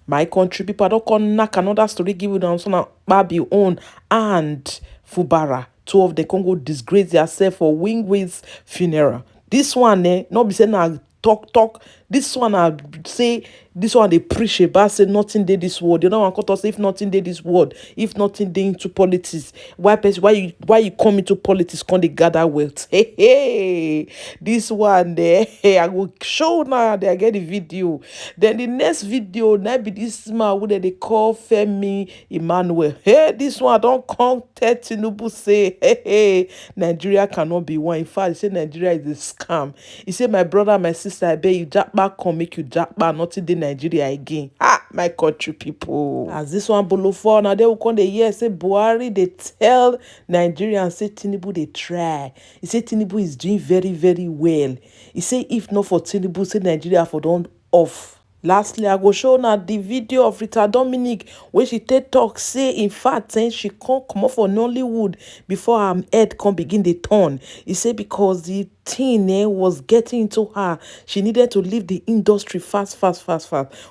My country people, I don't come knock another story, give you down so Babi own and Fubara. Two of the Congo disgrace themselves for Wigwe's funeral. This one, not be saying na talk. This one, I say, this one they preach about, say nothing dey this world. You know, one cut us if nothing dey this world, if nothing dey into politics. Why you come into politics? Can they gather wealth? Hey, this one there, hey, I will show now. They get the video. Then the next video, now be this man who they call Femi Emmanuel. Hey, this one don't come tell Tinubu say, hey, Nigeria cannot be one. In fact, he say Nigeria is a scam. He say, my brother, my sister, I bet you jackpot come make you jackpot, not in Nigeria again. Ah, my country people. As this one below for now, they will come the year say Buhari, they tell Nigerians, say Tinubu, they try. He say Tinubu is doing very, very well. He say if not for Tinubu, say Nigeria for done off. Lastly, I go show now the video of Rita Dominic where she talk say in fact saying she can't come off for Nollywood before her head can begin the turn. He said because the teen was getting into her, she needed to leave the industry fast.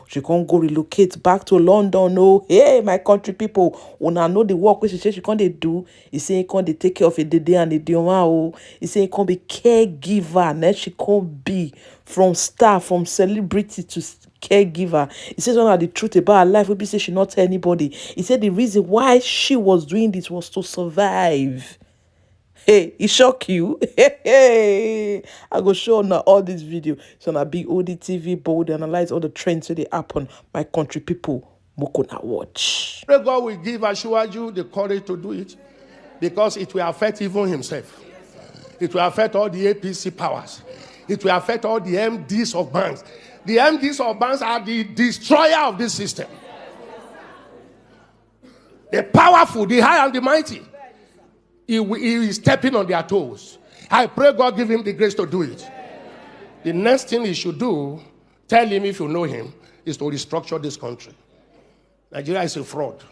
She can't go relocate back to London. No, hey, my country people, when I know the work which she say she can't they do, he say he can't they take care of a day and a day. Oh, he say he can't be caregiver, and then she can't be from star, from celebrity to caregiver. He says one of the truth about her life. We say she not tell anybody. He said the reason why she was doing this was to survive. Hey, it shock you? Hey, I go show now all this video. So now be Bod TV, Bod, analyze all the trends that they happen. My country people, moko na watch. Pray God will give Asiwaju the courage to do it, because it will affect even himself. It will affect all the APC powers. It will affect all the MDs of banks. The MDs of banks are the destroyer of this system. The powerful, the high and the mighty. He is stepping on their toes. I pray God give him the grace to do it. The next thing he should do, tell him if you know him, is to restructure this country. Nigeria is a fraud.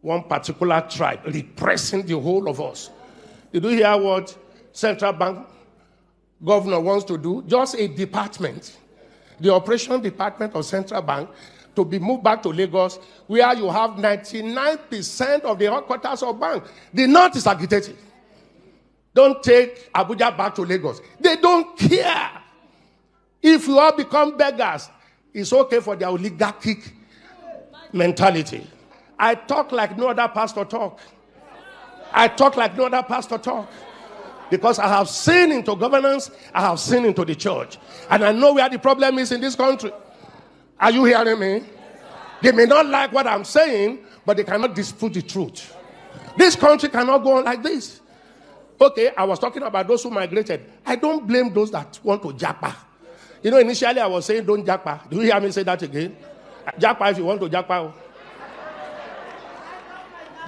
One particular tribe repressing the whole of us. Did you hear what Central Bank governor wants to do? Just a department, the operation department of Central Bank, to be moved back to Lagos, where you have 99% of the headquarters of bank. The North is agitated. Don't take Abuja back to Lagos. They don't care. If you all become beggars, it's okay for their oligarchic mentality. I talk like no other pastor talk. I talk like no other pastor talk. Because I have seen into governance, I have seen into the church. And I know where the problem is in this country. Are you hearing me? They may not like what I'm saying, but they cannot dispute the truth. This country cannot go on like this. Okay, I was talking about those who migrated. I don't blame those that want to japa. You know, initially I was saying don't japa. Do you hear me say that again? Japa if you want to japa.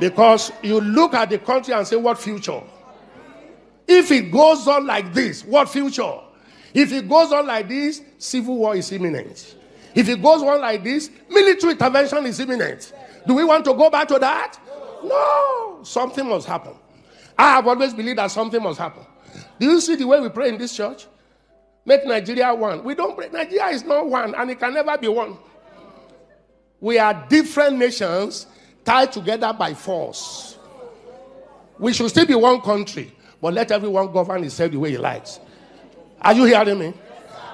Because you look at the country and say, what future? If it goes on like this, what future? If it goes on like this, civil war is imminent. If it goes on like this, military intervention is imminent. Do we want to go back to that? No. Something must happen. I have always believed that something must happen. Do you see the way we pray in this church? Make Nigeria one. We don't pray. Nigeria is not one, and it can never be one. We are different nations tied together by force. We should still be one country, but let everyone govern himself the way he likes. Are you hearing me?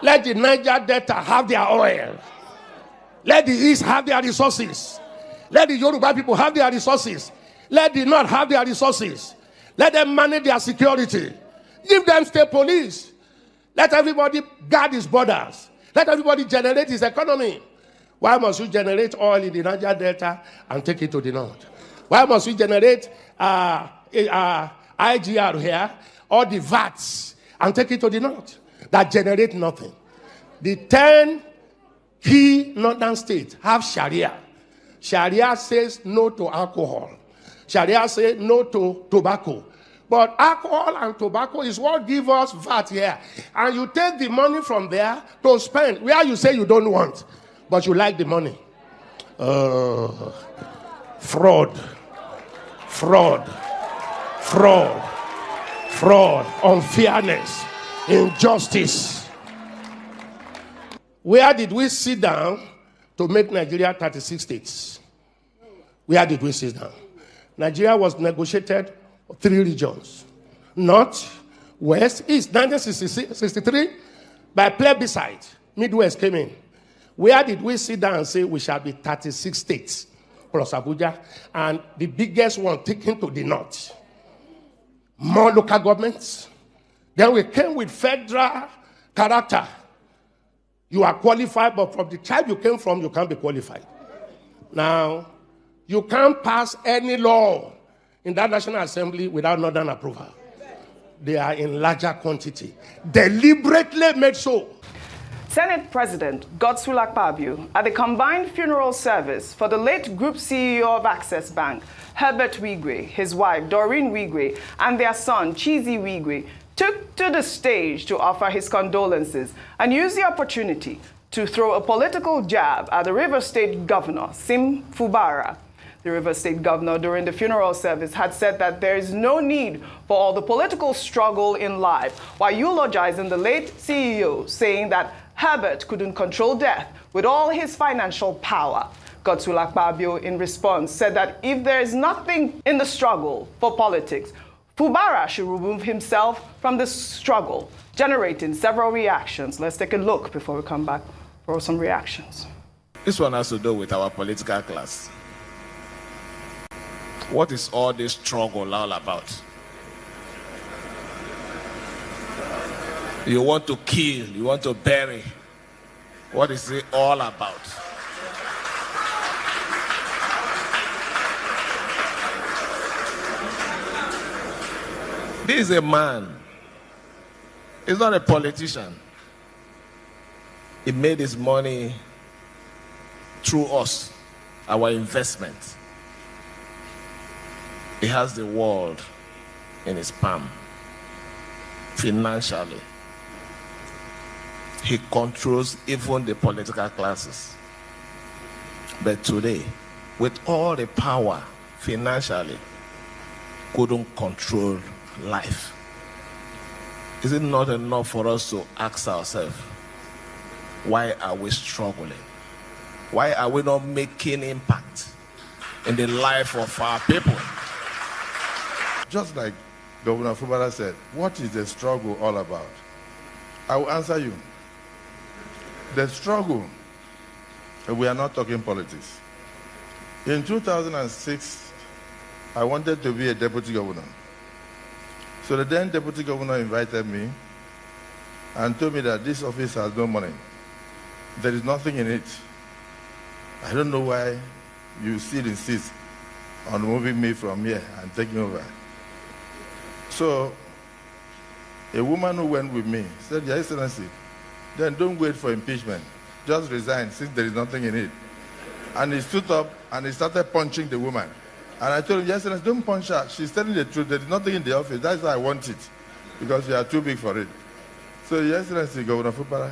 Let the Niger Delta have their oil. Let the East have their resources. Let the Yoruba people have their resources. Let the North have their resources. Let them manage their security. Give them state police. Let everybody guard his borders. Let everybody generate his economy. Why must you generate oil in the Niger Delta and take it to the North? Why must we generate IGR here, or the VATs, and take it to the North? That generate nothing. The 10 key northern states have Sharia. Sharia says no to alcohol. Sharia says no to tobacco. But alcohol and tobacco is what give us VAT here. And you take the money from there to spend where you say you don't want, but you like the money. Fraud, unfairness, injustice. Where did we sit down to make Nigeria 36 states. Where did we sit down? Nigeria was negotiated 3 regions. North, West, East. 1963, by plebiscite, Midwest came in. Where did we sit down and say we shall be 36 states plus Abuja, and the biggest one taken to the north? More local governments. Then we came with federal character. You are qualified, but from the tribe you came from, you can't be qualified. Now, you can't pass any law in that National Assembly without Northern approval. They are in larger quantity. Deliberately made so. Senate President Godswill Akpabio at the combined funeral service for the late Group CEO of Access Bank, Herbert Wigwe, his wife Doreen Wigwe, and their son Chizi Wigwe took to the stage to offer his condolences and used the opportunity to throw a political jab at the Rivers State Governor, Sim Fubara. The Rivers State Governor, during the funeral service, had said that there is no need for all the political struggle in life, while eulogizing the late CEO, saying that Herbert couldn't control death with all his financial power. Godswill Akpabio, in response, said that if there is nothing in the struggle for politics, Fubara should remove himself from the struggle, generating several reactions. Let's take a look before we come back for some reactions. This one has to do with our political class. What is all this struggle all about? You want to kill, you want to bury. What is it all about? This is a man. He's not a politician. He made his money through us, our investment. He has the world in his palm, financially. He controls even the political classes. But today, with all the power financially, couldn't control life. Is it not enough for us to ask ourselves, why are we struggling? Why are we not making impact in the life of our people? Just like Governor Fubara said, what is the struggle all about? I will answer you. The struggle, we are not talking politics. In 2006, I wanted to be a deputy governor. So the then deputy governor invited me and told me that this office has no money. There is nothing in it. I don't know why you still insist on moving me from here and taking over. So a woman who went with me said, Your Excellency, then don't wait for impeachment. Just resign since there is nothing in it. And he stood up and he started punching the woman. And I told him, Your Excellency, don't punch her. She's telling the truth. There is nothing in the office. That's why I want it, because you are too big for it. So, Your Excellency, Governor Fubara,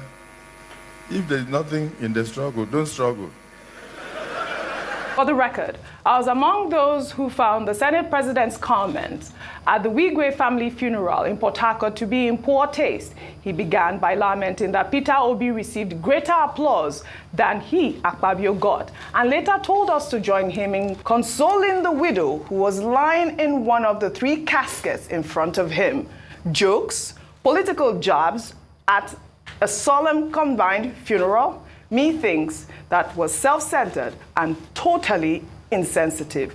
if there is nothing in the struggle, don't struggle. For the record, I was among those who found the Senate President's comments at the Wigwe family funeral in Port Harcourt to be in poor taste. He began by lamenting that Peter Obi received greater applause than he, Akpabio, got, and later told us to join him in consoling the widow who was lying in one of the 3 caskets in front of him. Jokes, political jabs at a solemn combined funeral? Methinks that was self-centered and totally insensitive.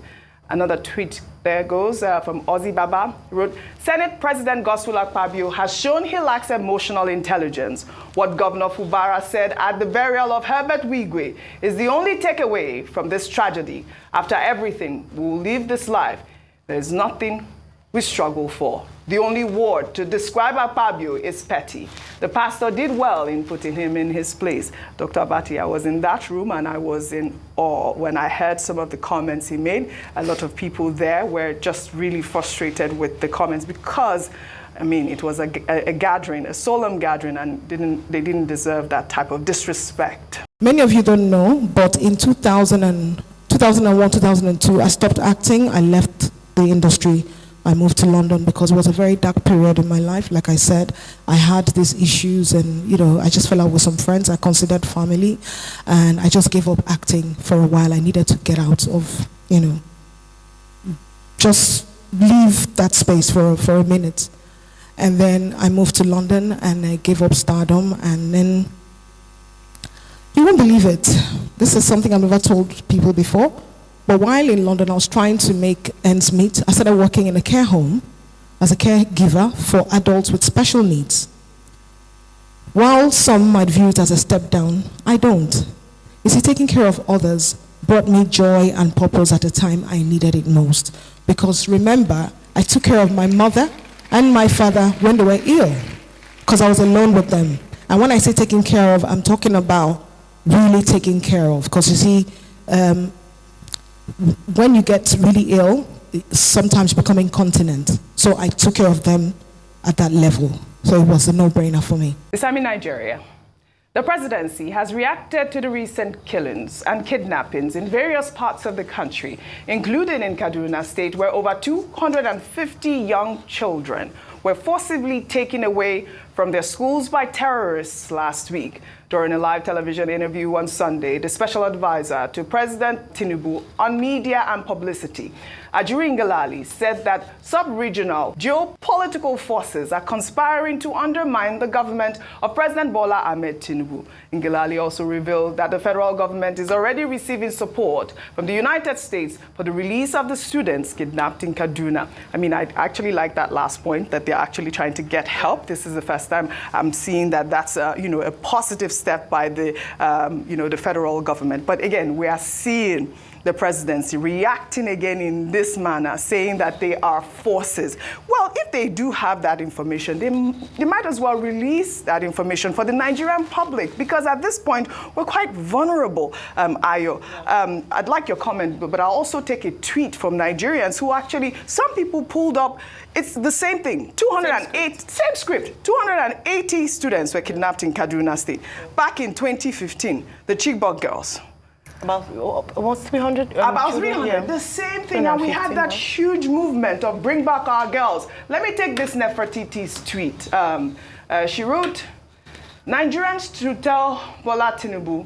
Another tweet there goes from Ozzy Baba, wrote, Senate President Godswill Akpabio has shown he lacks emotional intelligence. What Governor Fubara said at the burial of Herbert Wigwe is the only takeaway from this tragedy. After everything, we will leave this life. There is nothing we struggle for. The only word to describe Akpabio is petty. The pastor did well in putting him in his place. Dr. Abati, I was in that room and I was in awe when I heard some of the comments he made. A lot of people there were just really frustrated with the comments because, I mean, it was a gathering, a solemn gathering, and they didn't deserve that type of disrespect. Many of you don't know, but in 2001, 2002, I stopped acting. I left the industry I moved to London because it was a very dark period in my life. Like I said, I had these issues and, you know, I just fell out with some friends I considered family, and I just gave up acting for a while. I needed to get out of, you know, just leave that space for a minute. And then I moved to London and I gave up stardom, and then, you won't believe it, this is something I've never told people before, but while in London I was trying to make ends meet. I started working in a care home as a caregiver for adults with special needs. While some might view it as a step down, I don't. You see, taking care of others brought me joy and purpose at a time I needed it most. Because remember, I took care of my mother and my father when they were ill, because I was alone with them. And when I say taking care of, I'm talking about really taking care of. Because you see, when you get really ill, sometimes you become incontinent. So I took care of them at that level. So it was a no-brainer for me. This time in Nigeria, the presidency has reacted to the recent killings and kidnappings in various parts of the country, including in Kaduna State, where over 250 young children were forcibly taken away from their schools by terrorists last week. During a live television interview on Sunday, the special advisor to President Tinubu on media and publicity, Ajuri Ngalali, said that sub-regional geopolitical forces are conspiring to undermine the government of President Bola Ahmed Tinubu. Ngalali also revealed that the federal government is already receiving support from the United States for the release of the students kidnapped in Kaduna. I mean, I actually like that last point, that they're actually trying to get help. This is the first time I'm seeing that that's a positive step by the the federal government. But again, we are seeing the presidency reacting again in this manner, saying that they are forces. Well, if they do have that information, they might as well release that information for the Nigerian public, because at this point, we're quite vulnerable, Ayo. I'd like your comment, but I'll also take a tweet from Nigerians who actually, some people pulled up, it's the same thing, 208, same script, 280 students were kidnapped in Kaduna State. Back in 2015, the Chibok girls. About 300? About 300. Yeah. The same thing, and we had that huge movement of bring back our girls. Let me take this Nefertiti's tweet. She wrote, Nigerians to tell Bola Tinubu,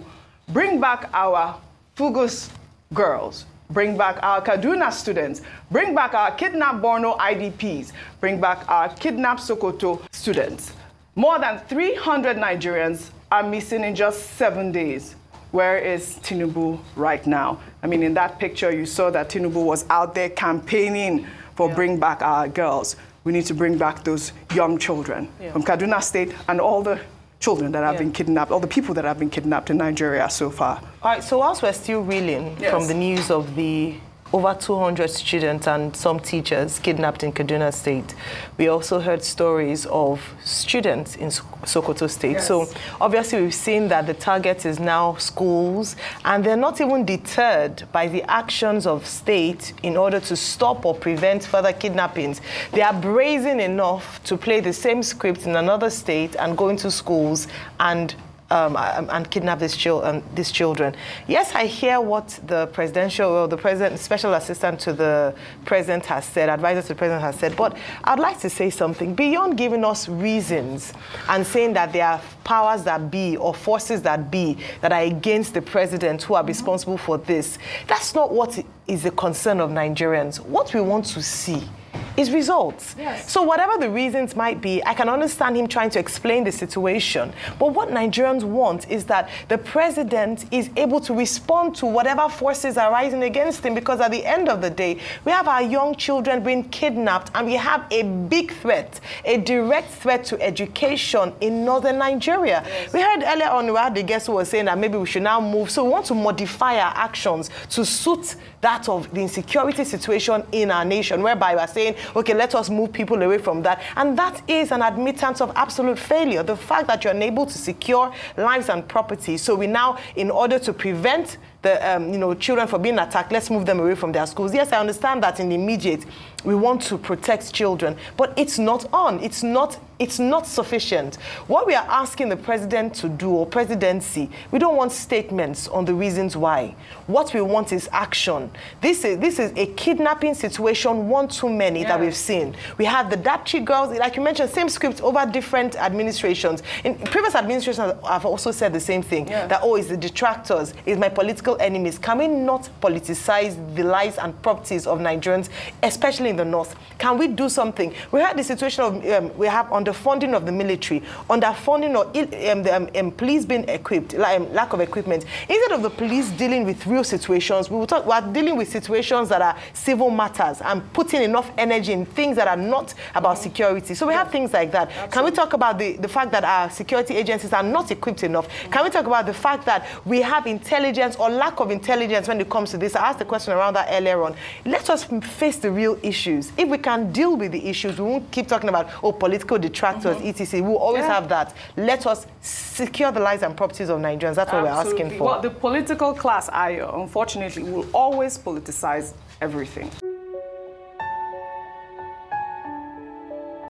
bring back our Fugus girls, bring back our Kaduna students, bring back our kidnapped Borno IDPs, bring back our kidnapped Sokoto students. More than 300 Nigerians are missing in just 7 days. Where is Tinubu right now? I mean, in that picture, you saw that Tinubu was out there campaigning for bring back our girls. We need to bring back those young children from Kaduna State and all the children that have been kidnapped, all the people that have been kidnapped in Nigeria so far. All right, so whilst we're still reeling from the news of the over 200 students and some teachers kidnapped in Kaduna State, we also heard stories of students in Sokoto State. Yes. So obviously we've seen that the target is now schools, and they're not even deterred by the actions of state in order to stop or prevent further kidnappings. They are brazen enough to play the same script in another state and go into schools and kidnap these children. Yes, I hear what the president, special assistant to the president has said, advisor to the president has said, but I'd like to say something. Beyond giving us reasons and saying that there are powers that be or forces that be that are against the president who are responsible for this, that's not what is the concern of Nigerians. What we want to see is results. Yes. So whatever the reasons might be, I can understand him trying to explain the situation. But what Nigerians want is that the president is able to respond to whatever forces are rising against him, because at the end of the day, we have our young children being kidnapped, and we have a big threat, a direct threat to education in northern Nigeria. Yes. We heard earlier on, we had the guest who was saying that maybe we should now move. So we want to modify our actions to suit that of the insecurity situation in our nation, whereby we're saying, okay, let us move people away from that. And that is an admittance of absolute failure. The fact that you're unable to secure lives and property. So we now, in order to prevent the children for being attacked, let's move them away from their schools. Yes, I understand that in the immediate, we want to protect children, but it's not on. It's not sufficient. What we are asking the president to do, or presidency, we don't want statements on the reasons why. What we want is action. This is a kidnapping situation, one too many that we've seen. We have the Dapchi girls, like you mentioned, same script over different administrations. In previous administrations, I've also said the same thing, that, oh, it's the detractors, it's my political enemies. Can we not politicize the lives and properties of Nigerians, especially in the north? Can we do something? We had the situation of, we have underfunding of the military, underfunding of the police being equipped, lack of equipment. Instead of the police dealing with real situations, we are dealing with situations that are civil matters and putting enough energy in things that are not about security. So we have things like that. Absolutely. Can we talk about the fact that our security agencies are not equipped enough? Can we talk about the fact that we have intelligence or lack of intelligence when it comes to this? I asked the question around that earlier on. Let us face the real issues. If we can deal with the issues, we won't keep talking about, oh, political detractors, etc. We'll always have that. Let us secure the lives and properties of Nigerians. That's what we're asking for. Well, the political class, unfortunately, will always politicize everything.